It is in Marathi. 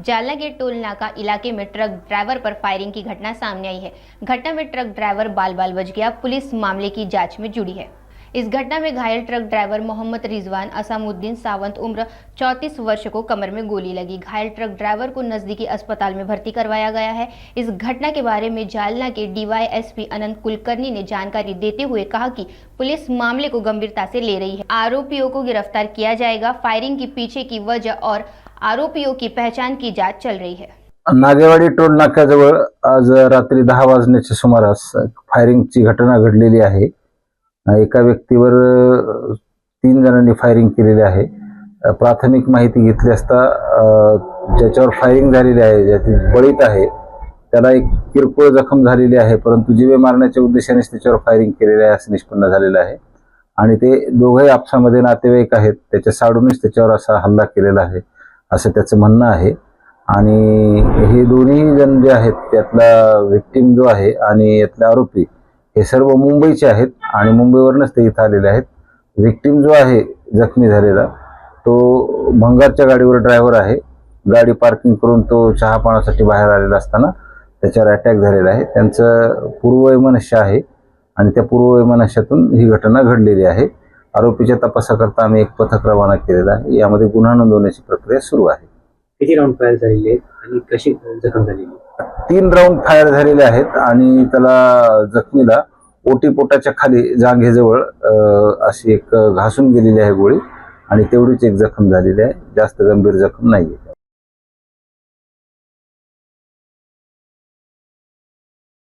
जालना के टोल नाका इलाके में ट्रक ड्राइवर पर फायरिंग की घटना सामने आई है। घटना में ट्रक ड्राइवर बाल बाल बच गया। पुलिस मामले की जांच में जुड़ी है। इस घटना में घायल ट्रक ड्राइवर मोहम्मद रिजवान असामुद्दीन सावंत उम्र 34 वर्ष को कमर में गोली लगी। घायल ट्रक ड्राइवर को नजदीकी अस्पताल में भर्ती करवाया गया है। इस घटना के बारे में जालना के DYSP अनंत कुलकर्णी ने जानकारी देते हुए कहा कि पुलिस मामले को गंभीरता से ले रही है। आरोपियों को गिरफ्तार किया जाएगा। फायरिंग के पीछे की वजह और आरोपियों की पहचान की जांच चल रही है। नागेवाडी टोल नाक्याजवळ आज रात्री 10 वाजण्याच्या सुमारास फायरिंगची घटना घडलेली आहे। एका व्यक्तीवर 3 जणांनी फायरिंग केलेली आहे। प्राथमिक माहिती घेतली असता ज्याच्यावर फायरिंग झालेली आहे, ज्याची बळीत आहे, त्याला एक किरकोळ जखम झालेली आहे, परंतु जीवे मारण्याच्या उद्देशानेच त्याच्यावर फायरिंग केलेली आहे असं निष्पन्न झालेलं आहे। आणि ते दोघे आपसामध्ये नातेवाईक आहेत, त्याच्या साडूनच त्याच्यावर असा हल्ला केलेला आहे असं त्याचं म्हणणं आहे। आणि हे दोन्ही जण जे आहेत, त्यातला विक्टिम जो आहे आणि यातले आरोपी हे सर्व मुंबईचे आहेत आणि मुंबईवरूनच ते इथं आलेले आहेत। विक्टिम जो आहे जखमी झालेला, तो भंगारच्या गाडीवर ड्रायव्हर आहे। गाडी पार्किंग करून तो चहा पाण्यासाठी बाहेर आलेला असताना त्याच्यावर अटॅक झालेला आहे। त्यांचं पूर्ववैमनस्य आहे आणि त्या पूर्ववैमनस्यातून ही घटना घडलेली आहे। आरोपीच्या तपासाकरता आम्ही एक पथक रवाना केलेलं आहे। यामध्ये गुन्हा नोंदवण्याची प्रक्रिया सुरू आहे। किती राऊंड फायर झालेले आहेत आणि कशी जखम झालेली? 3 राऊंड फायर झालेले आहेत आणि त्याला जखमीला ओटीपोटाच्या खाली जांघेजवळ अशी एक घासून गेलेली आहे गोळी आणि तेवढीच एक जखम झालेली आहे। जास्त गंभीर जखम नाहीये।